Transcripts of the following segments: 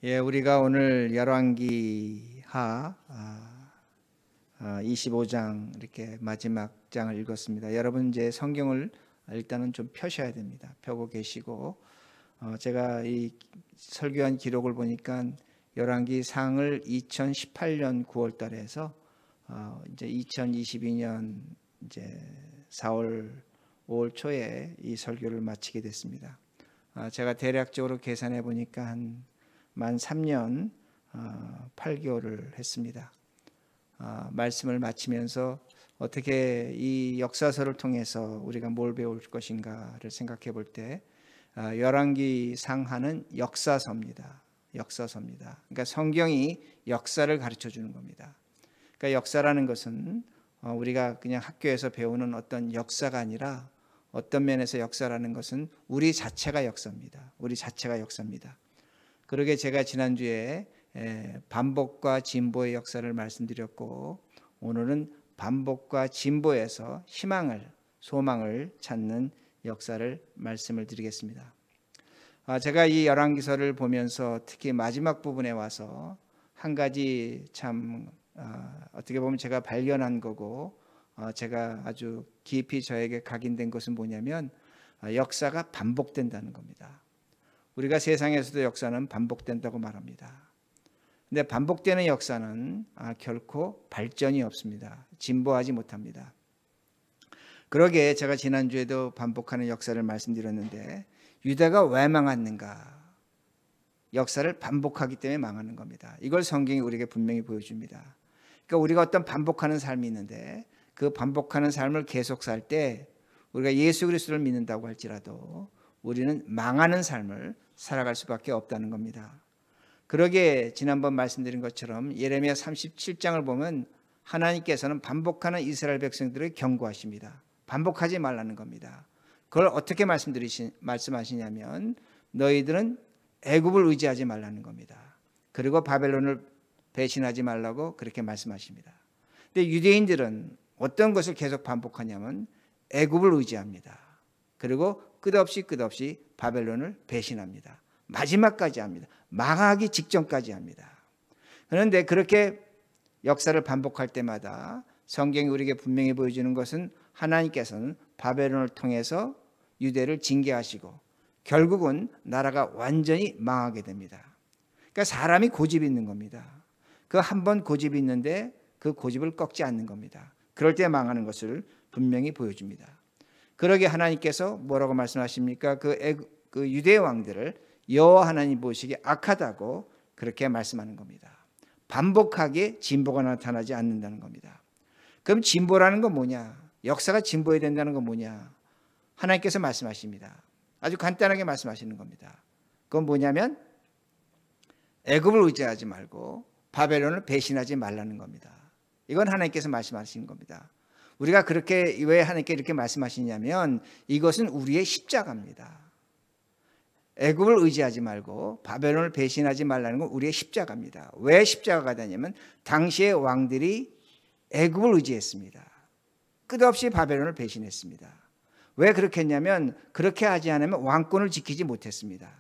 우리가 오늘 열왕기하 25장 이렇게 마지막 장을 읽었습니다. 여러분 이제 성경을 일단은 좀 펴셔야 됩니다. 펴고 계시고 제가 이 설교한 기록을 보니까 열왕기 상을 2018년 9월달에 해서 이제 2022년 이제 4월 5월 초에 이 설교를 마치게 됐습니다. 제가 대략적으로 계산해 보니까 만 3년 8개월을 했습니다. 말씀을 마치면서 어떻게 이 역사서를 통해서 우리가 뭘 배울 것인가를 생각해 볼 때 열왕기 상하는 역사서입니다. 역사서입니다. 그러니까 성경이 역사를 가르쳐 주는 겁니다. 그러니까 역사라는 것은 우리가 그냥 학교에서 배우는 어떤 역사가 아니라 어떤 면에서 역사라는 것은 우리 자체가 역사입니다. 우리 자체가 역사입니다. 그러게 제가 지난주에 반복과 진보의 역사를 말씀드렸고 오늘은 반복과 진보에서 희망을, 소망을 찾는 역사를 말씀을 드리겠습니다. 제가 이 열왕기서를 보면서 특히 마지막 부분에 와서 한 가지 참 어떻게 보면 제가 발견한 거고 제가 아주 깊이 저에게 각인된 것은 뭐냐면 역사가 반복된다는 겁니다. 우리가 세상에서도 역사는 반복된다고 말합니다. 근데 반복되는 역사는 결코 발전이 없습니다. 진보하지 못합니다. 그러게 제가 지난주에도 반복하는 역사를 말씀드렸는데 유다가 왜 망했는가? 역사를 반복하기 때문에 망하는 겁니다. 이걸 성경이 우리에게 분명히 보여줍니다. 그러니까 우리가 어떤 반복하는 삶이 있는데 그 반복하는 삶을 계속 살 때 우리가 예수 그리스도를 믿는다고 할지라도 우리는 망하는 삶을 살아갈 수밖에 없다는 겁니다. 그러게 지난번 말씀드린 것처럼 예레미야 37장을 보면 하나님께서는 반복하는 이스라엘 백성들을 경고하십니다. 반복하지 말라는 겁니다. 그걸 어떻게 말씀하시냐면 너희들은 애굽을 의지하지 말라는 겁니다. 그리고 바벨론을 배신하지 말라고 그렇게 말씀하십니다. 근데 유대인들은 어떤 것을 계속 반복하냐면 애굽을 의지합니다. 그리고 끝없이 바벨론을 배신합니다. 마지막까지 합니다. 망하기 직전까지 합니다. 그런데 그렇게 역사를 반복할 때마다 성경이 우리에게 분명히 보여주는 것은 하나님께서는 바벨론을 통해서 유대를 징계하시고 결국은 나라가 완전히 망하게 됩니다. 그러니까 사람이 고집이 있는 겁니다. 그 한 번 고집이 있는데 그 고집을 꺾지 않는 겁니다. 그럴 때 망하는 것을 분명히 보여줍니다. 그러게 하나님께서 뭐라고 말씀하십니까? 그 유대 왕들을 여호와 하나님 보시기에 악하다고 그렇게 말씀하는 겁니다. 반복하게 진보가 나타나지 않는다는 겁니다. 그럼 진보라는 건 뭐냐? 역사가 진보해야 된다는 건 뭐냐? 하나님께서 말씀하십니다. 아주 간단하게 말씀하시는 겁니다. 그건 뭐냐면 애굽을 의지하지 말고 바벨론을 배신하지 말라는 겁니다. 이건 하나님께서 말씀하시는 겁니다. 우리가 그렇게 왜 하나님께 이렇게 말씀하시냐면 이것은 우리의 십자가입니다. 애굽을 의지하지 말고 바벨론을 배신하지 말라는 건 우리의 십자가입니다. 왜 십자가가 되냐면 당시의 왕들이 애굽을 의지했습니다. 끝없이 바벨론을 배신했습니다. 왜 그렇게 했냐면 그렇게 하지 않으면 왕권을 지키지 못했습니다.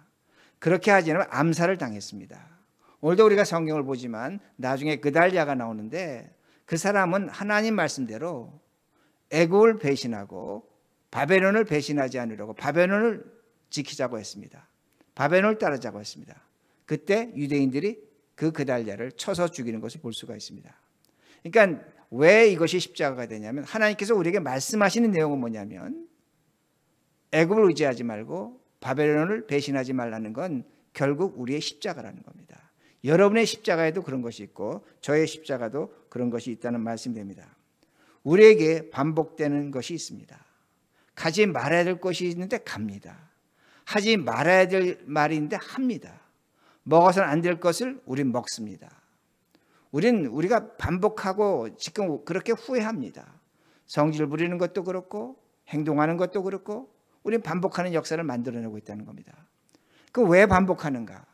그렇게 하지 않으면 암살을 당했습니다. 오늘도 우리가 성경을 보지만 나중에 그달랴가 나오는데 그 사람은 하나님 말씀대로 애굽을 배신하고 바벨론을 배신하지 않으려고 바벨론을 지키자고 했습니다. 바벨론을 따르자고 했습니다. 그때 유대인들이 그 그달랴를 쳐서 죽이는 것을 볼 수가 있습니다. 그러니까 왜 이것이 십자가가 되냐면 하나님께서 우리에게 말씀하시는 내용은 뭐냐면 애굽을 의지하지 말고 바벨론을 배신하지 말라는 건 결국 우리의 십자가라는 겁니다. 여러분의 십자가에도 그런 것이 있고 저의 십자가도 그런 것이 있다는 말씀이 됩니다. 우리에게 반복되는 것이 있습니다. 가지 말아야 될 것이 있는데 갑니다. 하지 말아야 될 말이 있는데 합니다. 먹어서는 안 될 것을 우린 먹습니다. 우리가 반복하고 지금 그렇게 후회합니다. 성질 부리는 것도 그렇고 행동하는 것도 그렇고 우린 반복하는 역사를 만들어내고 있다는 겁니다. 그 왜 반복하는가?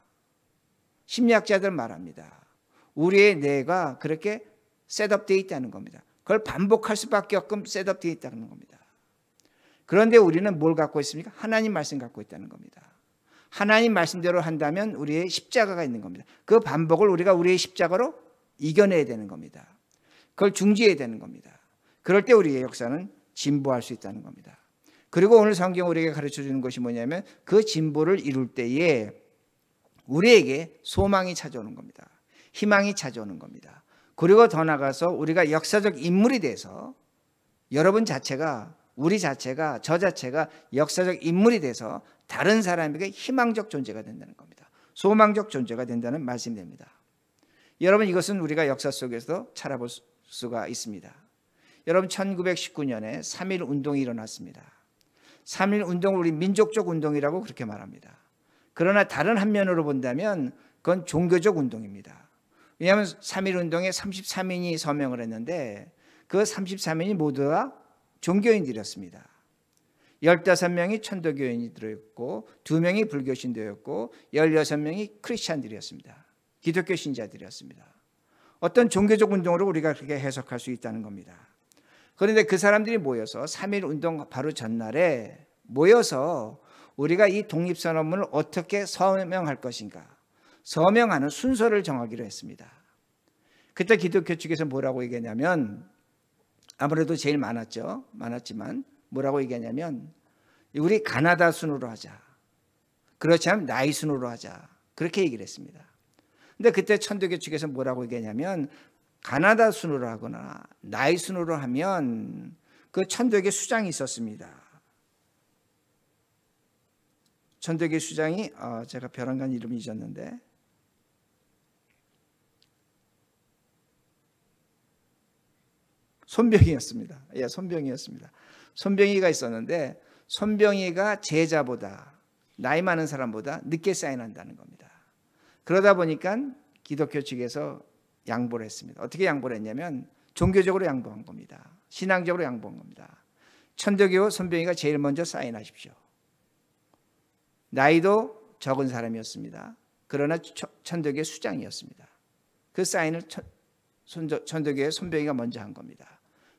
심리학자들 말합니다. 우리의 뇌가 그렇게 셋업되어 있다는 겁니다. 그걸 반복할 수밖에 없게끔 셋업되어 있다는 겁니다. 그런데 우리는 뭘 갖고 있습니까? 하나님 말씀 갖고 있다는 겁니다. 하나님 말씀대로 한다면 우리의 십자가가 있는 겁니다. 그 반복을 우리가 우리의 십자가로 이겨내야 되는 겁니다. 그걸 중지해야 되는 겁니다. 그럴 때 우리의 역사는 진보할 수 있다는 겁니다. 그리고 오늘 성경 우리에게 가르쳐 주는 것이 뭐냐면 그 진보를 이룰 때에 우리에게 소망이 찾아오는 겁니다. 희망이 찾아오는 겁니다. 그리고 더 나아가서 우리가 역사적 인물이 돼서 여러분 자체가 우리 자체가 저 자체가 역사적 인물이 돼서 다른 사람에게 희망적 존재가 된다는 겁니다. 소망적 존재가 된다는 말씀이 됩니다. 여러분 이것은 우리가 역사 속에서 찾아볼 수가 있습니다. 여러분 1919년에 3.1 운동이 일어났습니다. 3.1 운동을 우리 민족적 운동이라고 그렇게 말합니다. 그러나 다른 한면으로 본다면 그건 종교적 운동입니다. 왜냐하면 3.1 운동에 33인이 서명을 했는데 그 33인이 모두 다 종교인들이었습니다. 15명이 천도교인이 들어있고 2명이 불교신도였고 16명이 크리스찬들이었습니다. 기독교 신자들이었습니다. 어떤 종교적 운동으로 우리가 그렇게 해석할 수 있다는 겁니다. 그런데 그 사람들이 모여서 3.1 운동 바로 전날에 모여서 우리가 이 독립선언문을 어떻게 서명할 것인가 서명하는 순서를 정하기로 했습니다. 그때 기독교 측에서 뭐라고 얘기했냐면 아무래도 제일 많았지만 뭐라고 얘기하냐면 우리 가나다 순으로 하자. 그렇지 않으면 나이 순으로 하자. 그렇게 얘기를 했습니다. 근데 그때 천도교 측에서 뭐라고 얘기하냐면 가나다 순으로 하거나 나이 순으로 하면 그 천도교 수장이 있었습니다. 천도교 수장이 제가 벼랑간 이름이 잊었는데 손병이었습니다. 예, 손병이었습니다. 손병이가 있었는데 손병이가 제자보다 나이 많은 사람보다 늦게 사인한다는 겁니다. 그러다 보니까 기독교 측에서 양보를 했습니다. 어떻게 양보를 했냐면 종교적으로 양보한 겁니다. 신앙적으로 양보한 겁니다. 천도교 손병이가 제일 먼저 사인하십시오. 나이도 적은 사람이었습니다. 그러나 천도교 수장이었습니다. 그 사인을 천도교의 손병이가 먼저 한 겁니다.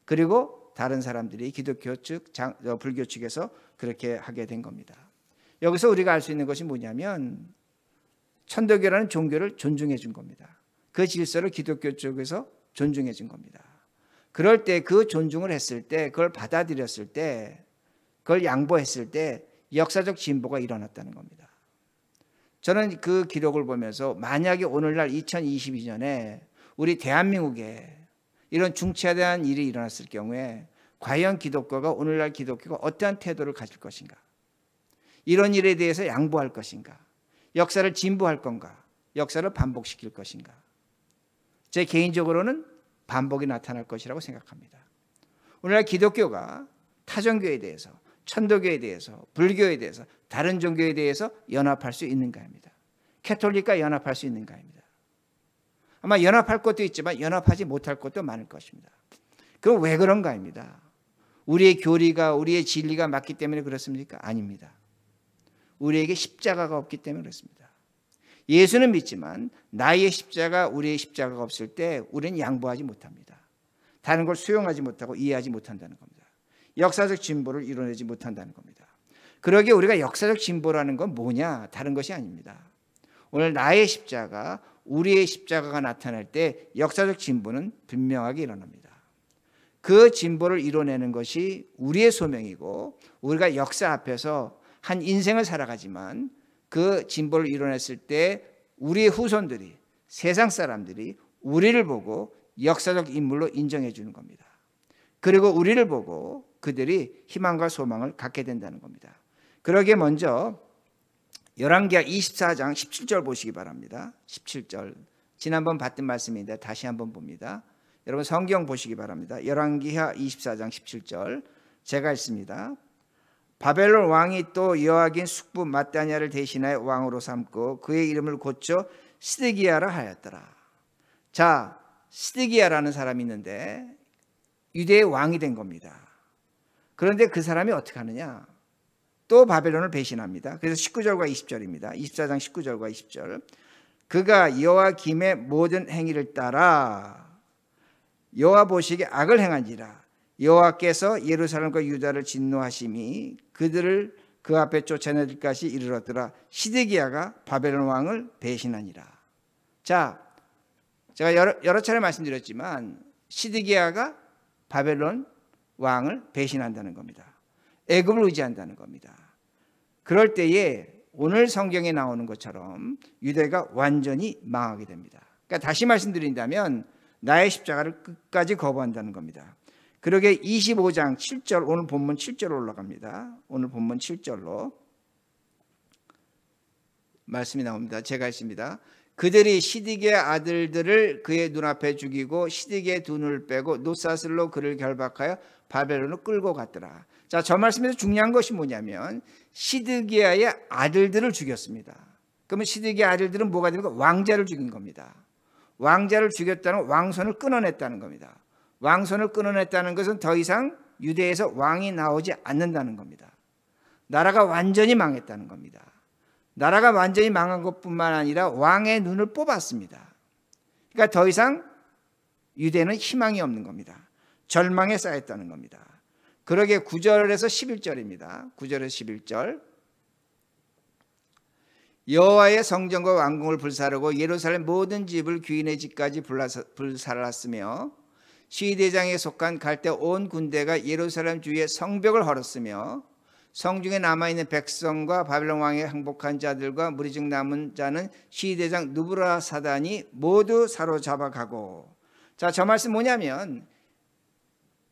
그리고 다른 사람들이 기독교 측, 불교 측에서 그렇게 하게 된 겁니다. 여기서 우리가 알 수 있는 것이 뭐냐면 천도교라는 종교를 존중해 준 겁니다. 그 질서를 기독교 쪽에서 존중해 준 겁니다. 그럴 때 그 존중을 했을 때 그걸 받아들였을 때 그걸 양보했을 때 역사적 진보가 일어났다는 겁니다. 저는 그 기록을 보면서 만약에 오늘날 2022년에 우리 대한민국에 이런 중차대한 일이 일어났을 경우에 과연 기독교가 오늘날 기독교가 어떠한 태도를 가질 것인가? 이런 일에 대해서 양보할 것인가? 역사를 진보할 건가? 역사를 반복시킬 것인가? 제 개인적으로는 반복이 나타날 것이라고 생각합니다. 오늘날 기독교가 타종교에 대해서, 천도교에 대해서, 불교에 대해서, 다른 종교에 대해서 연합할 수 있는가입니다. 캐톨릭과 연합할 수 있는가입니다. 아마 연합할 것도 있지만 연합하지 못할 것도 많을 것입니다. 그럼 왜 그런가입니다. 우리의 교리가 우리의 진리가 맞기 때문에 그렇습니까? 아닙니다. 우리에게 십자가가 없기 때문에 그렇습니다. 예수는 믿지만 나의 십자가 우리의 십자가가 없을 때 우리는 양보하지 못합니다. 다른 걸 수용하지 못하고 이해하지 못한다는 겁니다. 역사적 진보를 이뤄내지 못한다는 겁니다. 그러기에 우리가 역사적 진보라는 건 뭐냐? 다른 것이 아닙니다. 오늘 나의 십자가 우리의 십자가가 나타날 때 역사적 진보는 분명하게 일어납니다. 그 진보를 이뤄내는 것이 우리의 소명이고 우리가 역사 앞에서 한 인생을 살아가지만 그 진보를 이뤄냈을 때 우리의 후손들이 세상 사람들이 우리를 보고 역사적 인물로 인정해 주는 겁니다. 그리고 우리를 보고 그들이 희망과 소망을 갖게 된다는 겁니다. 그러기에 먼저 열왕기하 24장 17절 보시기 바랍니다. 17절. 지난번 봤던 말씀인데 다시 한번 봅니다. 여러분 성경 보시기 바랍니다. 열왕기하 24장 17절. 제가 읽습니다. 바벨론 왕이 또 여호와긴 숙부 마따냐를 대신하여 왕으로 삼고 그의 이름을 고쳐 시드기야라 하였더라. 자, 시드기야라는 사람이 있는데 유대의 왕이 된 겁니다. 그런데 그 사람이 어떻게 하느냐? 또 바벨론을 배신합니다. 그래서 19절과 20절입니다. 24장 19절과 20절. 그가 여호와김의 모든 행위를 따라 여호와 보시기에 악을 행한지라 여호와께서 예루살렘과 유다를 진노하심이 그 앞에 쫓아내들 것이 이르렀더라. 시드기야가 바벨론 왕을 배신하니라. 자, 제가 여러 차례 말씀드렸지만 시드기야가 바벨론 왕을 배신한다는 겁니다. 애굽을 의지한다는 겁니다. 그럴 때에 오늘 성경에 나오는 것처럼 유대가 완전히 망하게 됩니다. 그러니까 다시 말씀드린다면 나의 십자가를 끝까지 거부한다는 겁니다. 그러게 25장 7절, 오늘 본문 7절로 올라갑니다. 오늘 본문 7절로 말씀이 나옵니다. 제가 읽습니다. 그들이 시드기야 아들들을 그의 눈앞에 죽이고 시드기야의 두 눈을 빼고 놋사슬로 그를 결박하여 바벨론으로 끌고 갔더라. 자, 저 말씀에서 중요한 것이 뭐냐면 시드기야의 아들들을 죽였습니다. 그러면 시드기야 아들들은 뭐가 되는 거? 왕자를 죽인 겁니다. 왕자를 죽였다는 왕손을 끊어냈다는 겁니다. 왕손을 끊어냈다는 것은 더 이상 유대에서 왕이 나오지 않는다는 겁니다. 나라가 완전히 망했다는 겁니다. 나라가 완전히 망한 것뿐만 아니라 왕의 눈을 뽑았습니다. 그러니까 더 이상 유대는 희망이 없는 겁니다. 절망에 쌓였다는 겁니다. 그러게 9절에서 11절입니다. 9절에서 11절. 여호와의 성전과 왕궁을 불사르고 예루살렘 모든 집을 귀인의 집까지 불살랐으며 시대장에 속한 갈대 온 군대가 예루살렘 주위에 성벽을 헐었으며 성중에 남아있는 백성과 바벨론 왕의 항복한 자들과 무리즉 남은 자는 시대장 느부라사단이 모두 사로잡아 가고. 자, 저 말씀 뭐냐면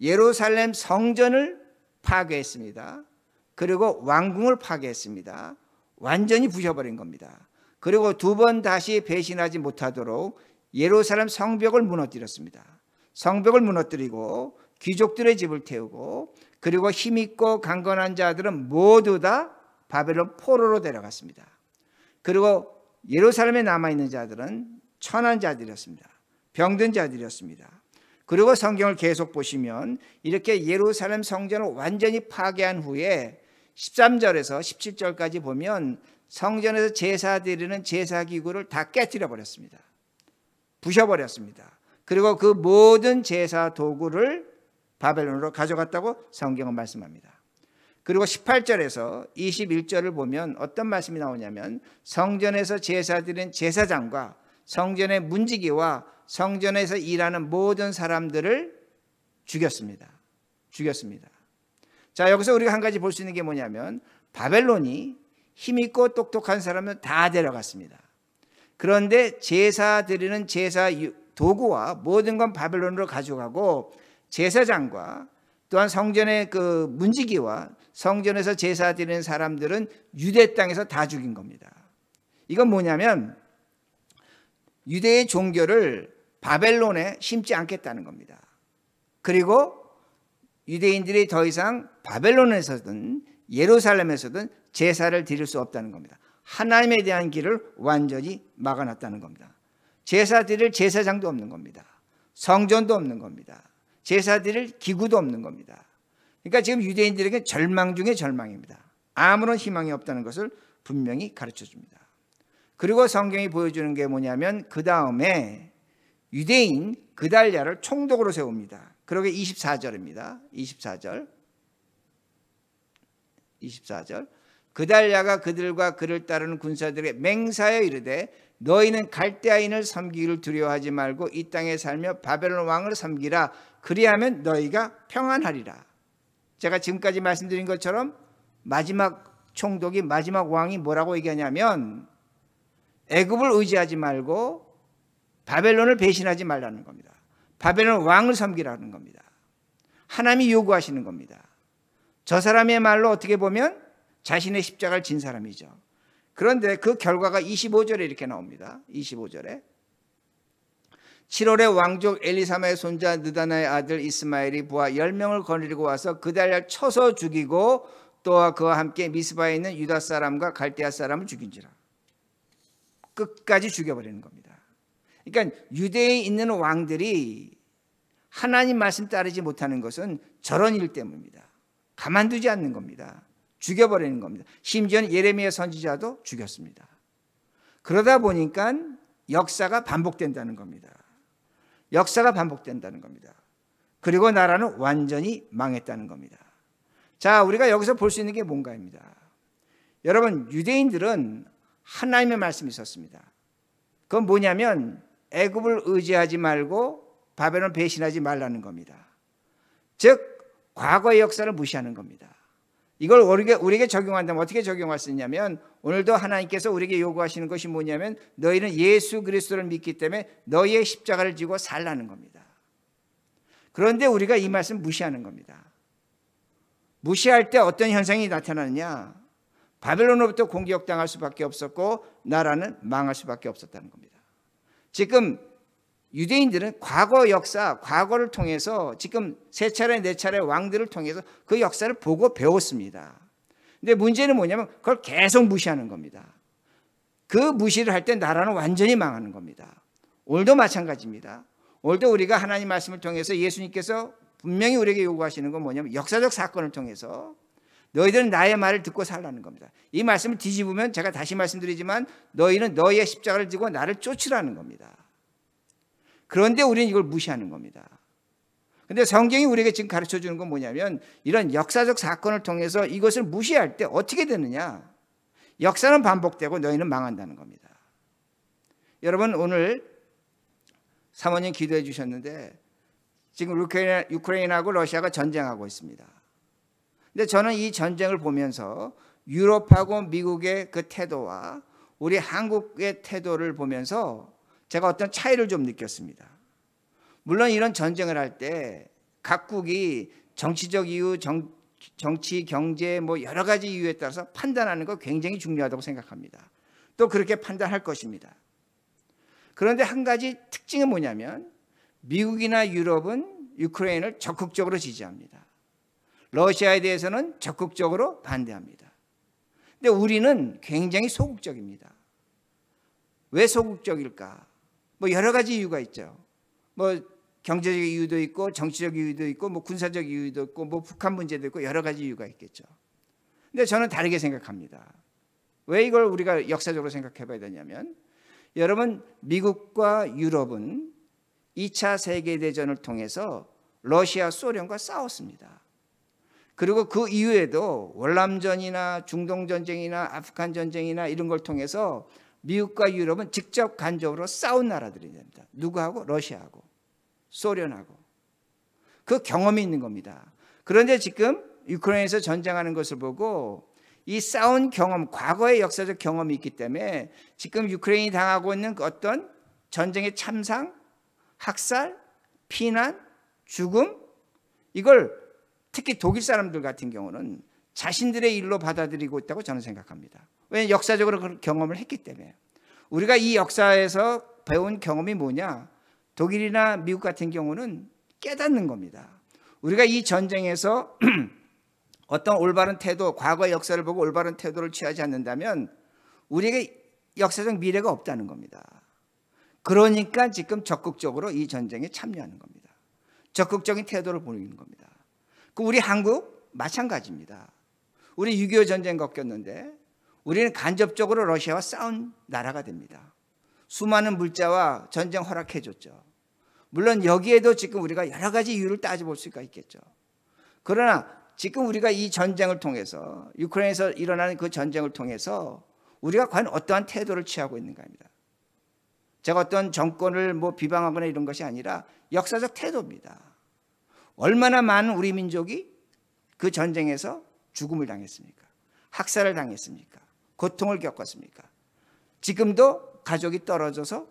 예루살렘 성전을 파괴했습니다. 그리고 왕궁을 파괴했습니다. 완전히 부셔버린 겁니다. 그리고 두 번 다시 배신하지 못하도록 예루살렘 성벽을 무너뜨렸습니다. 성벽을 무너뜨리고 귀족들의 집을 태우고 그리고 힘있고 강건한 자들은 모두 다 바벨론 포로로 데려갔습니다. 그리고 예루살렘에 남아있는 자들은 천한 자들이었습니다. 병든 자들이었습니다. 그리고 성경을 계속 보시면 이렇게 예루살렘 성전을 완전히 파괴한 후에 13절에서 17절까지 보면 성전에서 제사 드리는 제사기구를 다 깨뜨려 버렸습니다. 부셔버렸습니다. 그리고 그 모든 제사 도구를 바벨론으로 가져갔다고 성경은 말씀합니다. 그리고 18절에서 21절을 보면 어떤 말씀이 나오냐면 성전에서 제사 드리는 제사장과 성전의 문지기와 성전에서 일하는 모든 사람들을 죽였습니다. 자, 여기서 우리가 한 가지 볼 수 있는 게 뭐냐면 바벨론이 힘있고 똑똑한 사람은 다 데려갔습니다. 그런데 제사 드리는 제사 도구와 모든 건 바벨론으로 가져가고 제사장과 또한 성전의 그 문지기와 성전에서 제사 드리는 사람들은 유대 땅에서 다 죽인 겁니다. 이건 뭐냐면 유대의 종교를 바벨론에 심지 않겠다는 겁니다. 그리고 유대인들이 더 이상 바벨론에서든 예루살렘에서든 제사를 드릴 수 없다는 겁니다. 하나님에 대한 길을 완전히 막아놨다는 겁니다. 제사 드릴 제사장도 없는 겁니다. 성전도 없는 겁니다. 제사 드릴 기구도 없는 겁니다. 그러니까 지금 유대인들에게 절망 중에 절망입니다. 아무런 희망이 없다는 것을 분명히 가르쳐 줍니다. 그리고 성경이 보여주는 게 뭐냐면 그 다음에 유대인 그달랴를 총독으로 세웁니다. 그러게 24절입니다. 24절. 그달랴가 그들과 그를 따르는 군사들에게 맹사하여 이르되 너희는 갈대아인을 섬기기를 두려워하지 말고 이 땅에 살며 바벨론 왕을 섬기라. 그리하면 너희가 평안하리라. 제가 지금까지 말씀드린 것처럼 마지막 총독이 마지막 왕이 뭐라고 얘기하냐면 애굽을 의지하지 말고 바벨론을 배신하지 말라는 겁니다. 바벨론 왕을 섬기라는 겁니다. 하나님이 요구하시는 겁니다. 저 사람의 말로 어떻게 보면 자신의 십자가를 진 사람이죠. 그런데 그 결과가 25절에 이렇게 나옵니다. 25절에 7월에 왕족 엘리사마의 손자 느다나의 아들 이스마엘이 부하 10명을 거느리고 와서 그달랴를 쳐서 죽이고 또한 그와 함께 미스바에 있는 유다 사람과 갈대아 사람을 죽인지라. 끝까지 죽여버리는 겁니다. 그러니까 유대에 있는 왕들이 하나님 말씀 따르지 못하는 것은 저런 일 때문입니다. 가만두지 않는 겁니다. 죽여버리는 겁니다. 심지어는 예레미야 선지자도 죽였습니다. 그러다 보니까 역사가 반복된다는 겁니다. 그리고 나라는 완전히 망했다는 겁니다. 자, 우리가 여기서 볼 수 있는 게 뭔가입니다. 여러분, 유대인들은 하나님의 말씀이 있었습니다. 그건 뭐냐면 애굽을 의지하지 말고 바벨론 배신하지 말라는 겁니다. 즉 과거의 역사를 무시하는 겁니다. 이걸 우리에게 적용한다면 어떻게 적용할 수 있냐면, 오늘도 하나님께서 우리에게 요구하시는 것이 뭐냐면 너희는 예수 그리스도를 믿기 때문에 너희의 십자가를 지고 살라는 겁니다. 그런데 우리가 이 말씀 무시하는 겁니다. 무시할 때 어떤 현상이 나타나느냐? 바벨론으로부터 공격당할 수밖에 없었고 나라는 망할 수밖에 없었다는 겁니다. 지금 유대인들은 과거 역사, 과거를 통해서 지금 세 차례, 네 차례 왕들을 통해서 그 역사를 보고 배웠습니다. 근데 문제는 뭐냐면 그걸 계속 무시하는 겁니다. 그 무시를 할 때 나라는 완전히 망하는 겁니다. 오늘도 마찬가지입니다. 오늘도 우리가 하나님 말씀을 통해서 예수님께서 분명히 우리에게 요구하시는 건 뭐냐면 역사적 사건을 통해서 너희들은 나의 말을 듣고 살라는 겁니다. 이 말씀을 뒤집으면 제가 다시 말씀드리지만 너희는 너희의 십자가를 지고 나를 쫓으라는 겁니다. 그런데 우리는 이걸 무시하는 겁니다. 그런데 성경이 우리에게 지금 가르쳐 주는 건 뭐냐면 이런 역사적 사건을 통해서 이것을 무시할 때 어떻게 되느냐? 역사는 반복되고 너희는 망한다는 겁니다. 여러분, 오늘 사모님 기도해 주셨는데 지금 우크라이나하고 러시아가 전쟁하고 있습니다. 근데 저는 이 전쟁을 보면서 유럽하고 미국의 그 태도와 우리 한국의 태도를 보면서 제가 어떤 차이를 좀 느꼈습니다. 물론 이런 전쟁을 할 때 각국이 정치적 이유, 정치, 경제 뭐 여러 가지 이유에 따라서 판단하는 거 굉장히 중요하다고 생각합니다. 또 그렇게 판단할 것입니다. 그런데 한 가지 특징은 뭐냐면 미국이나 유럽은 우크라이나를 적극적으로 지지합니다. 러시아에 대해서는 적극적으로 반대합니다. 근데 우리는 굉장히 소극적입니다. 왜 소극적일까? 뭐 여러 가지 이유가 있죠. 뭐 경제적 이유도 있고 정치적 이유도 있고 뭐 군사적 이유도 있고 뭐 북한 문제도 있고 여러 가지 이유가 있겠죠. 근데 저는 다르게 생각합니다. 왜 이걸 우리가 역사적으로 생각해 봐야 되냐면 여러분, 미국과 유럽은 2차 세계대전을 통해서 러시아, 소련과 싸웠습니다. 그리고 그 이후에도 월남전이나 중동전쟁이나 아프간 전쟁이나 이런 걸 통해서 미국과 유럽은 직접 간접으로 싸운 나라들이 됩니다. 누구하고? 러시아하고 소련하고. 그 경험이 있는 겁니다. 그런데 지금 우크라이나에서 전쟁하는 것을 보고 이 싸운 경험, 과거의 역사적 경험이 있기 때문에 지금 우크라이나이 당하고 있는 어떤 전쟁의 참상, 학살, 피난, 죽음, 이걸 특히 독일 사람들 같은 경우는 자신들의 일로 받아들이고 있다고 저는 생각합니다. 왜냐하면 역사적으로 그런 경험을 했기 때문에. 우리가 이 역사에서 배운 경험이 뭐냐? 독일이나 미국 같은 경우는 깨닫는 겁니다. 우리가 이 전쟁에서 어떤 올바른 태도, 과거의 역사를 보고 올바른 태도를 취하지 않는다면 우리에게 역사적 미래가 없다는 겁니다. 그러니까 지금 적극적으로 이 전쟁에 참여하는 겁니다. 적극적인 태도를 보이는 겁니다. 우리 한국 마찬가지입니다. 우리 6.25 전쟁 겪었는데 우리는 간접적으로 러시아와 싸운 나라가 됩니다. 수많은 물자와 전쟁 허락해 줬죠. 물론 여기에도 지금 우리가 여러 가지 이유를 따져볼 수가 있겠죠. 그러나 지금 우리가 이 전쟁을 통해서 우크라이나에서 일어나는 그 전쟁을 통해서 우리가 과연 어떠한 태도를 취하고 있는가입니다. 제가 어떤 정권을 뭐 비방하거나 이런 것이 아니라 역사적 태도입니다. 얼마나 많은 우리 민족이 그 전쟁에서 죽음을 당했습니까? 학살을 당했습니까? 고통을 겪었습니까? 지금도 가족이 떨어져서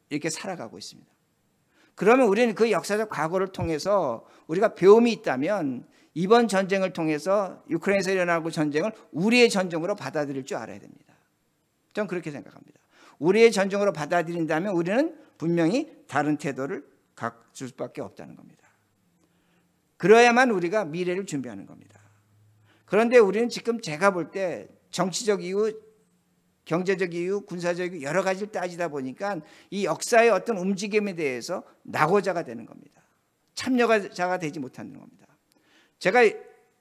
이렇게 살아가고 있습니다. 그러면 우리는 그 역사적 과거를 통해서 우리가 배움이 있다면 이번 전쟁을 통해서 우크라이나에서 일어나고 전쟁을 우리의 전쟁으로 받아들일 줄 알아야 됩니다. 저는 그렇게 생각합니다. 우리의 전쟁으로 받아들인다면 우리는 분명히 다른 태도를 갖출 수밖에 없다는 겁니다. 그래야만 우리가 미래를 준비하는 겁니다. 그런데 우리는 지금 제가 볼 때 정치적 이유, 경제적 이유, 군사적 이유 여러 가지를 따지다 보니까 이 역사의 어떤 움직임에 대해서 낙오자가 되는 겁니다. 참여자가 되지 못하는 겁니다. 제가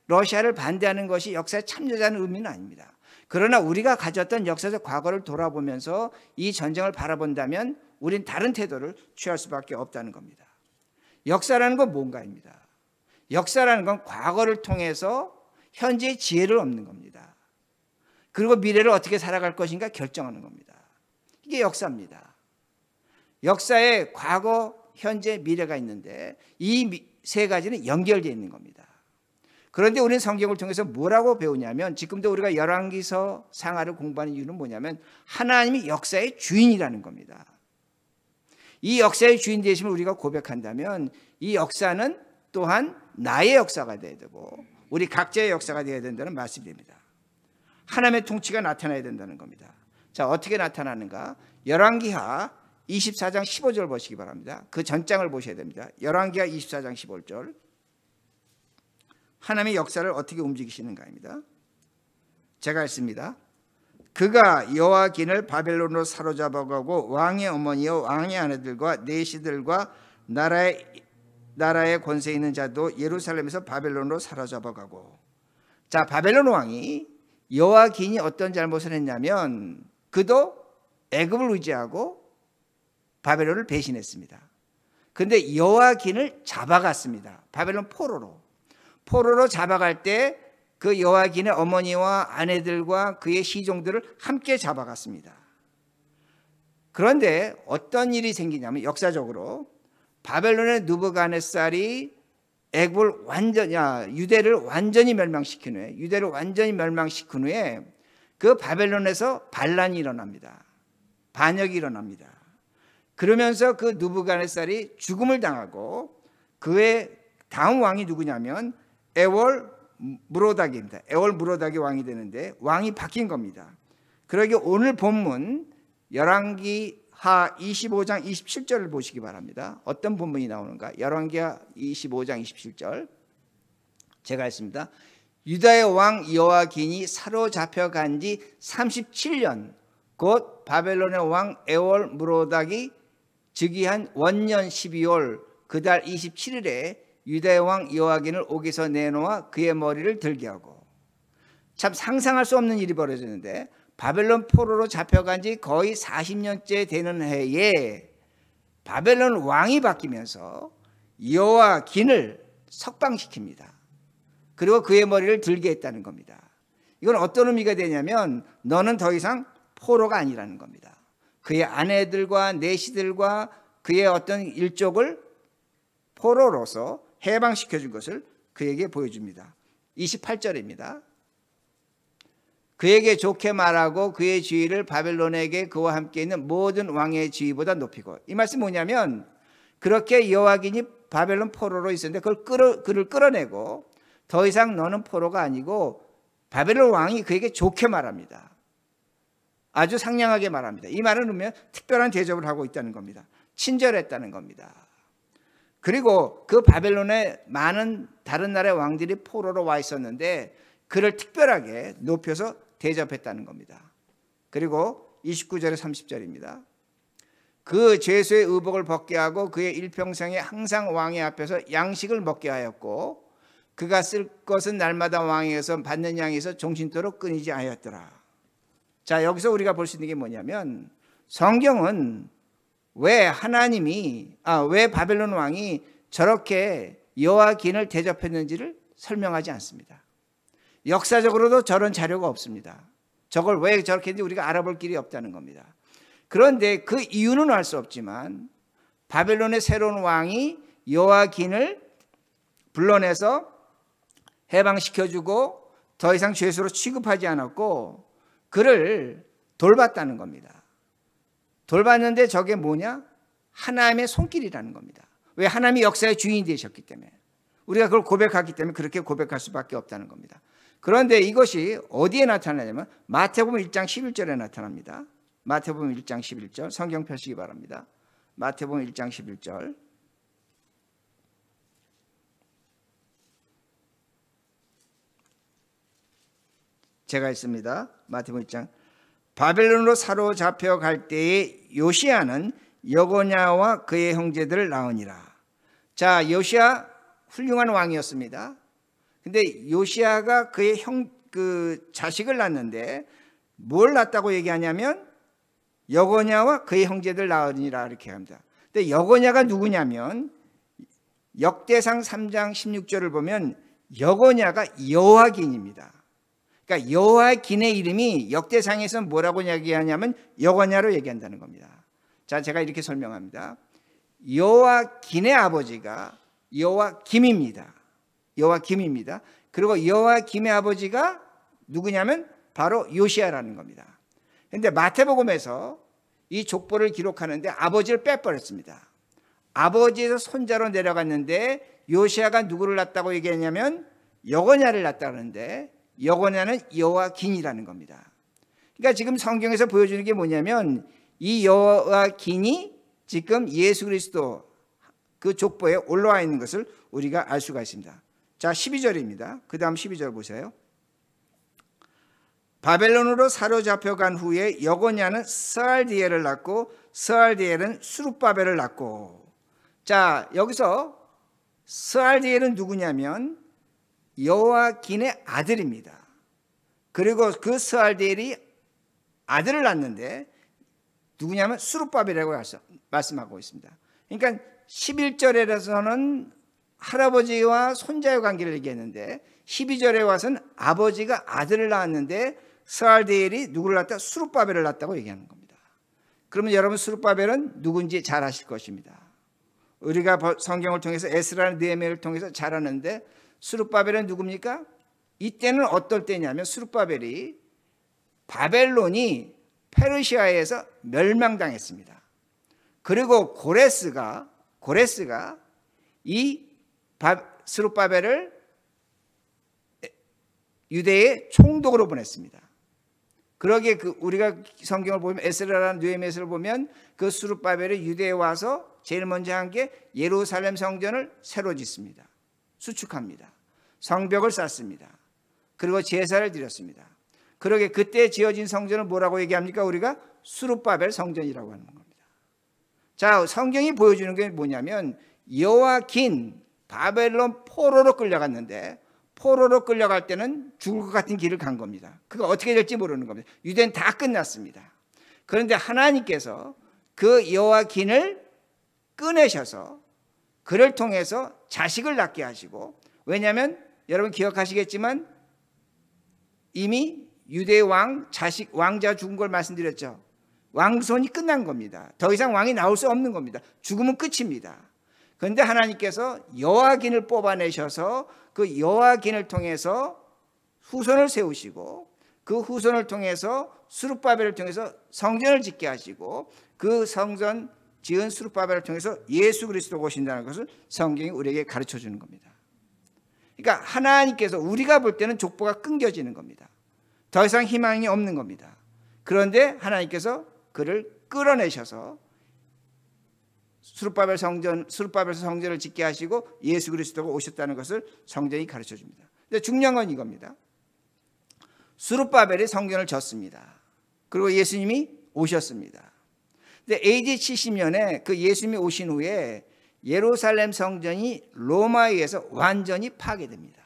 러시아를 반대하는 것이 역사에 참여자는 의미는 아닙니다. 그러나 우리가 가졌던 역사적 과거를 돌아보면서 이 전쟁을 바라본다면 우린 다른 태도를 취할 수밖에 없다는 겁니다. 역사라는 건 뭔가입니다. 역사라는 건 과거를 통해서 현재의 지혜를 얻는 겁니다. 그리고 미래를 어떻게 살아갈 것인가 결정하는 겁니다. 이게 역사입니다. 역사에 과거, 현재, 미래가 있는데 이 세 가지는 연결되어 있는 겁니다. 그런데 우리는 성경을 통해서 뭐라고 배우냐면, 지금도 우리가 열왕기서 상하를 공부하는 이유는 뭐냐면 하나님이 역사의 주인이라는 겁니다. 이 역사의 주인 되심을 우리가 고백한다면 이 역사는 또한 나의 역사가 되어야 되고 우리 각자의 역사가 되어야 된다는 말씀입니다. 하나님의 통치가 나타나야 된다는 겁니다. 자, 어떻게 나타나는가? 열왕기하 24장 15절 보시기 바랍니다. 그 전장을 보셔야 됩니다. 열왕기하 24장 15절. 하나님의 역사를 어떻게 움직이시는가입니다. 제가 읽습니다. 그가 여호와긴을 바벨론으로 사로잡아가고 왕의 어머니와 왕의 아내들과 내시들과 나라의 권세 있는 자도 예루살렘에서 바벨론으로 사로잡아가고. 자, 바벨론 왕이 여호와긴이 어떤 잘못을 했냐면 그도 애굽을 의지하고 바벨론을 배신했습니다. 그런데 여호와긴을 잡아갔습니다. 바벨론 포로로 잡아갈 때 그 여호와긴의 어머니와 아내들과 그의 시종들을 함께 잡아갔습니다. 그런데 어떤 일이 생기냐면 역사적으로 바벨론의 느부갓네살이 유대를 완전히 멸망시킨 후에 그 바벨론에서 반란이 일어납니다. 반역이 일어납니다. 그러면서 그 느부갓네살이 죽음을 당하고 그의 다음 왕이 누구냐면 에월 무로닥입니다. 에월 무로닥이 왕이 되는데 왕이 바뀐 겁니다. 그러기 오늘 본문 열왕기하 25장 27절을 보시기 바랍니다. 어떤 본문이 나오는가? 열왕기하 25장 27절 제가 했습니다. 유다의 왕 여호와긴이 사로잡혀간 지 37년 곧 바벨론의 왕 에월 무로닥이 즉위한 원년 12월 그 달 27일에 유다의 왕 여호와긴을 옥에서 내놓아 그의 머리를 들게 하고. 참 상상할 수 없는 일이 벌어졌는데 바벨론 포로로 잡혀간 지 거의 40년째 되는 해에 바벨론 왕이 바뀌면서 여호와긴을 석방시킵니다. 그리고 그의 머리를 들게 했다는 겁니다. 이건 어떤 의미가 되냐면 너는 더 이상 포로가 아니라는 겁니다. 그의 아내들과 내시들과 그의 어떤 일족을 포로로서 해방시켜준 것을 그에게 보여줍니다. 28절입니다. 그에게 좋게 말하고 그의 지위를 바벨론에게 그와 함께 있는 모든 왕의 지위보다 높이고. 이 말씀 뭐냐면 그렇게 여호와긴이 바벨론 포로로 있었는데 그를 끌어내고 더 이상 너는 포로가 아니고 바벨론 왕이 그에게 좋게 말합니다. 아주 상냥하게 말합니다. 이 말은 그러면 특별한 대접을 하고 있다는 겁니다. 친절했다는 겁니다. 그리고 그 바벨론에 많은 다른 나라의 왕들이 포로로 와 있었는데 그를 특별하게 높여서 대접했다는 겁니다. 그리고 29절에 30절입니다. 그 죄수의 의복을 벗게 하고 그의 일평생에 항상 왕의 앞에서 양식을 먹게 하였고 그가 쓸 것은 날마다 왕에게서 받는 양에서 종신토록 끊이지 않았더라. 자, 여기서 우리가 볼 수 있는 게 뭐냐면 성경은 왜 바벨론 왕이 저렇게 여호와긴을 대접했는지를 설명하지 않습니다. 역사적으로도 저런 자료가 없습니다. 저걸 왜 저렇게 했는지 우리가 알아볼 길이 없다는 겁니다. 그런데 그 이유는 알 수 없지만 바벨론의 새로운 왕이 여호와긴을 불러내서 해방시켜주고 더 이상 죄수로 취급하지 않았고 그를 돌봤다는 겁니다. 돌봤는데 저게 뭐냐? 하나님의 손길이라는 겁니다. 왜? 하나님이 역사의 주인이 되셨기 때문에. 우리가 그걸 고백하기 때문에 그렇게 고백할 수밖에 없다는 겁니다. 그런데 이것이 어디에 나타나냐면 마태복음 1장 11절에 나타납니다. 마태복음 1장 11절 성경 펴시기 바랍니다. 마태복음 1장 11절 제가 있습니다. 마태복음 1장 바벨론으로 사로잡혀 갈 때에 요시야는 여고냐와 그의 형제들을 낳으니라. 자, 요시야 훌륭한 왕이었습니다. 근데 요시야가 그의 자식을 낳는데 뭘 낳았다고 얘기하냐면 여고냐와 그의 형제들 낳으니라 이렇게 합니다. 근데 여고냐가 누구냐면 역대상 3장 16절을 보면 여고냐가 여호와긴입니다. 그러니까 여호와긴의 이름이 역대상에서 뭐라고 이야기하냐면 여호와냐로 얘기한다는 겁니다. 자, 제가 이렇게 설명합니다. 여호와긴의 아버지가 여호와김입니다. 여호와김입니다. 그리고 여호와김의 아버지가 누구냐면 바로 요시야라는 겁니다. 그런데 마태복음에서 이 족보를 기록하는데 아버지를 빼버렸습니다. 아버지에서 손자로 내려갔는데 요시야가 누구를 낳았다고 얘기했냐면 여거냐를 낳았다고 하는데 여거냐는 여호와긴이라는 겁니다. 그러니까 지금 성경에서 보여주는 게 뭐냐면 이 여호와긴이 지금 예수 그리스도 그 족보에 올라와 있는 것을 우리가 알 수가 있습니다. 자, 12절입니다. 그 다음 12절 보세요. 바벨론으로 사로잡혀간 후에 여고냐는 스알디엘을 낳고 스알디엘은 수룹바벨을 낳고. 자, 여기서 스알디엘은 누구냐면 여호와긴의 아들입니다. 그리고 그 스알디엘이 아들을 낳는데 누구냐면 수룹바벨이라고 말씀하고 있습니다. 그러니까 11절에서는 할아버지와 손자의 관계를 얘기했는데 12절에 와서는 아버지가 아들을 낳았는데 스알디엘이 누구를 낳았다? 수룹바벨을 낳았다고 얘기하는 겁니다. 그러면 여러분 수룹바벨은 누군지 잘 아실 것입니다. 우리가 성경을 통해서 에스라나 느헤미야를 통해서 잘 아는데 수룹바벨은 누굽니까? 이때는 어떨 때냐면 수룹바벨이 바벨론이 페르시아에서 멸망당했습니다. 그리고 고레스가 이 스룹바벨을 유대의 총독으로 보냈습니다. 그러기에 우리가 성경을 보면 에스라나 느헤미야를 보면 그 스룹바벨이 유대에 와서 제일 먼저 한 게 예루살렘 성전을 새로 짓습니다. 수축합니다. 성벽을 쌓습니다. 그리고 제사를 드렸습니다. 그러게 그때 지어진 성전을 뭐라고 얘기합니까? 우리가 수룹바벨 성전이라고 하는 겁니다. 자, 성경이 보여주는 게 뭐냐면 여호와긴 바벨론 포로로 끌려갔는데 포로로 끌려갈 때는 죽을 것 같은 길을 간 겁니다. 그거 어떻게 될지 모르는 겁니다. 유대는 다 끝났습니다. 그런데 하나님께서 그 여호와긴을 꺼내셔서 그를 통해서 자식을 낳게 하시고, 왜냐하면 여러분 기억하시겠지만 이미 유대 왕자 죽은 걸 말씀드렸죠. 왕손이 끝난 겁니다. 더 이상 왕이 나올 수 없는 겁니다. 죽으면 끝입니다. 그런데 하나님께서 여호와긴을 뽑아내셔서 그 여호와긴을 통해서 후손을 세우시고 그 후손을 통해서 수룹바벨을 통해서 성전을 짓게 하시고 그 성전 지은 수룹바벨을 통해서 예수 그리스도가 오신다는 것을 성경이 우리에게 가르쳐 주는 겁니다. 그러니까 하나님께서 우리가 볼 때는 족보가 끊겨지는 겁니다. 더 이상 희망이 없는 겁니다. 그런데 하나님께서 그를 끌어내셔서 수룹바벨에서 성전을 짓게 하시고 예수 그리스도가 오셨다는 것을 성경이 가르쳐 줍니다. 근데 중요한 건 이겁니다. 수룹바벨이 성전을 졌습니다. 그리고 예수님이 오셨습니다. 근데 AD 70년에 그 예수님이 오신 후에 예루살렘 성전이 로마에 의해서 완전히 파괴됩니다.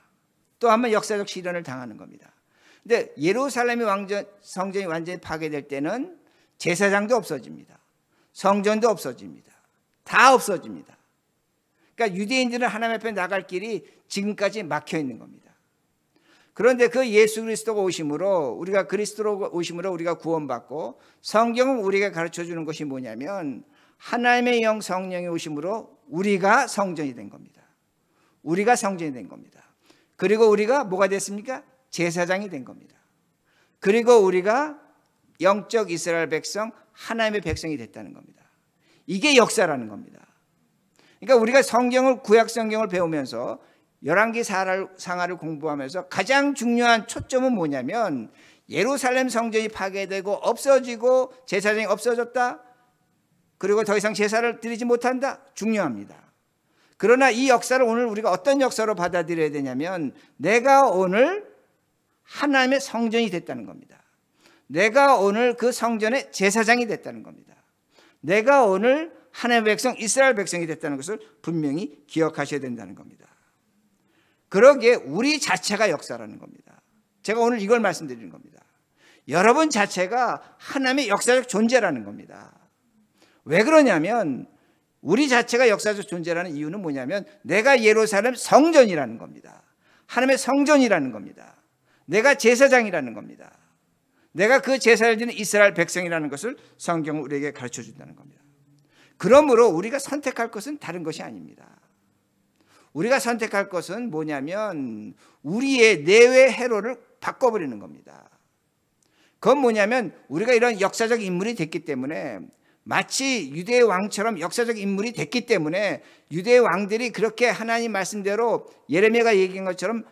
또 한 번 역사적 시련을 당하는 겁니다. 근데 예루살렘이 성전이 완전히 파괴될 때는 제사장도 없어집니다. 성전도 없어집니다. 다 없어집니다. 그러니까 유대인들은 하나님 앞에 나갈 길이 지금까지 막혀 있는 겁니다. 그런데 그 예수 그리스도가 오심으로 우리가 우리가 구원받고, 성경은 우리가 가르쳐 주는 것이 뭐냐면 하나님의 영 성령이 오심으로 우리가 성전이 된 겁니다. 우리가 성전이 된 겁니다. 그리고 우리가 뭐가 됐습니까? 제사장이 된 겁니다. 그리고 우리가 영적 이스라엘 백성, 하나님의 백성이 됐다는 겁니다. 이게 역사라는 겁니다. 그러니까 우리가 구약 성경을 배우면서 열왕기 상하를 공부하면서 가장 중요한 초점은 뭐냐면 예루살렘 성전이 파괴되고 없어지고 제사장이 없어졌다. 그리고 더 이상 제사를 드리지 못한다. 중요합니다. 그러나 이 역사를 오늘 우리가 어떤 역사로 받아들여야 되냐면 내가 오늘 하나님의 성전이 됐다는 겁니다. 내가 오늘 그 성전의 제사장이 됐다는 겁니다. 내가 오늘 하나님의 백성, 이스라엘 백성이 됐다는 것을 분명히 기억하셔야 된다는 겁니다. 그러기에 우리 자체가 역사라는 겁니다. 제가 오늘 이걸 말씀드리는 겁니다. 여러분 자체가 하나님의 역사적 존재라는 겁니다. 왜 그러냐면 우리 자체가 역사적 존재라는 이유는 뭐냐면 내가 예루살렘 성전이라는 겁니다. 하나님의 성전이라는 겁니다. 내가 제사장이라는 겁니다. 내가 그 제사를 지는 이스라엘 백성이라는 것을 성경은 우리에게 가르쳐 준다는 겁니다. 그러므로 우리가 선택할 것은 다른 것이 아닙니다. 우리가 선택할 것은 뭐냐면 우리의 내외 회로를 바꿔버리는 겁니다. 그건 뭐냐면 우리가 이런 역사적 인물이 됐기 때문에, 마치 유대 왕처럼 역사적 인물이 됐기 때문에 유대 왕들이 그렇게 하나님 말씀대로 예레미야가 얘기한 것처럼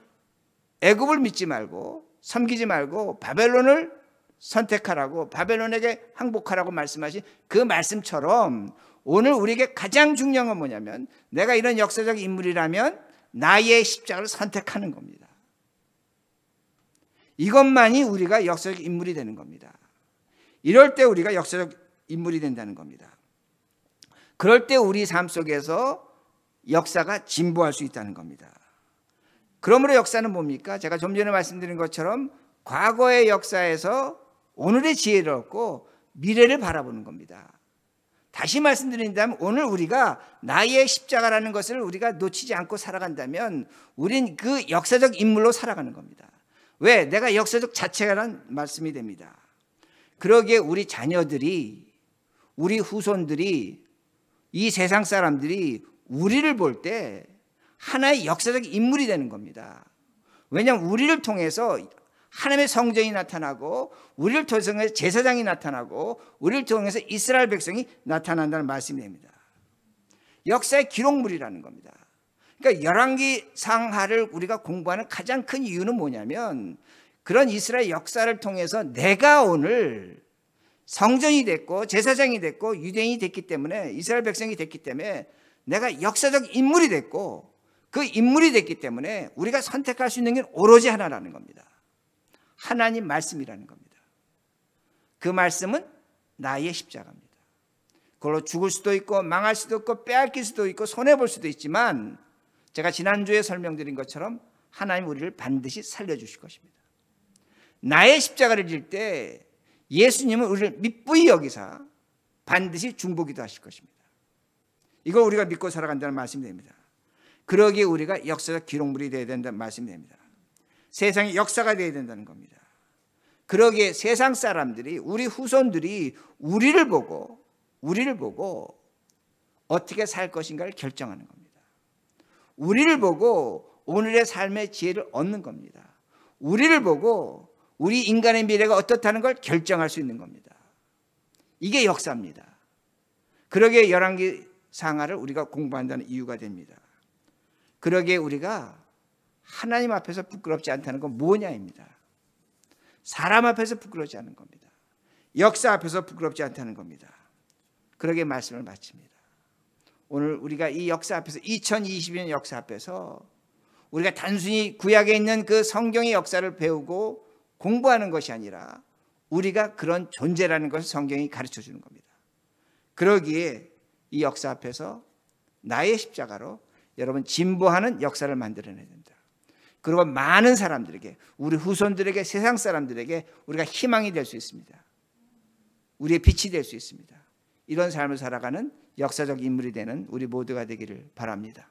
애굽을 믿지 말고 섬기지 말고 바벨론을 선택하라고, 바벨론에게 항복하라고 말씀하신 그 말씀처럼 오늘 우리에게 가장 중요한 건 뭐냐면 내가 이런 역사적 인물이라면 나의 십자가를 선택하는 겁니다. 이것만이 우리가 역사적 인물이 되는 겁니다. 이럴 때 우리가 역사적 인물이 된다는 겁니다. 그럴 때 우리 삶 속에서 역사가 진보할 수 있다는 겁니다. 그러므로 역사는 뭡니까? 제가 좀 전에 말씀드린 것처럼 과거의 역사에서 오늘의 지혜를 얻고 미래를 바라보는 겁니다. 다시 말씀드린다면 오늘 우리가 나의 십자가라는 것을 우리가 놓치지 않고 살아간다면 우린 그 역사적 인물로 살아가는 겁니다. 왜? 내가 역사적 자체라는 말씀이 됩니다. 그러기에 우리 자녀들이, 우리 후손들이, 이 세상 사람들이 우리를 볼 때 하나의 역사적 인물이 되는 겁니다. 왜냐하면 우리를 통해서 하나님의 성전이 나타나고 우리를 통해서 제사장이 나타나고 우리를 통해서 이스라엘 백성이 나타난다는 말씀이 됩니다. 역사의 기록물이라는 겁니다. 그러니까 열왕기 상하를 우리가 공부하는 가장 큰 이유는 뭐냐면 그런 이스라엘 역사를 통해서 내가 오늘 성전이 됐고 제사장이 됐고 유대인이 됐기 때문에, 이스라엘 백성이 됐기 때문에 내가 역사적 인물이 됐고 그 인물이 됐기 때문에 우리가 선택할 수 있는 게 오로지 하나라는 겁니다. 하나님 말씀이라는 겁니다. 그 말씀은 나의 십자가입니다. 그걸로 죽을 수도 있고 망할 수도 있고 빼앗길 수도 있고 손해볼 수도 있지만 제가 지난주에 설명드린 것처럼 하나님 우리를 반드시 살려주실 것입니다. 나의 십자가를 질 때 예수님은 우리를 미쁘이 여기사 반드시 중보기도 하실 것입니다. 이걸 우리가 믿고 살아간다는 말씀이 됩니다. 그러기에 우리가 역사적 기록물이 되어야 된다는 말씀이 됩니다. 세상의 역사가 되어야 된다는 겁니다. 그러기에 세상 사람들이, 우리 후손들이 우리를 보고 어떻게 살 것인가를 결정하는 겁니다. 우리를 보고 오늘의 삶의 지혜를 얻는 겁니다. 우리를 보고 우리 인간의 미래가 어떻다는 걸 결정할 수 있는 겁니다. 이게 역사입니다. 그러기에 열왕기 상하를 우리가 공부한다는 이유가 됩니다. 그러기에 우리가 하나님 앞에서 부끄럽지 않다는 건 뭐냐입니다. 사람 앞에서 부끄럽지 않은 겁니다. 역사 앞에서 부끄럽지 않다는 겁니다. 그러기에 말씀을 마칩니다. 오늘 우리가 이 역사 앞에서, 2020년 역사 앞에서 우리가 단순히 구약에 있는 그 성경의 역사를 배우고 공부하는 것이 아니라 우리가 그런 존재라는 것을 성경이 가르쳐 주는 겁니다. 그러기에 이 역사 앞에서 나의 십자가로 여러분 진보하는 역사를 만들어내야 됩니다. 그리고 많은 사람들에게, 우리 후손들에게, 세상 사람들에게 우리가 희망이 될 수 있습니다. 우리의 빛이 될 수 있습니다. 이런 삶을 살아가는 역사적 인물이 되는 우리 모두가 되기를 바랍니다.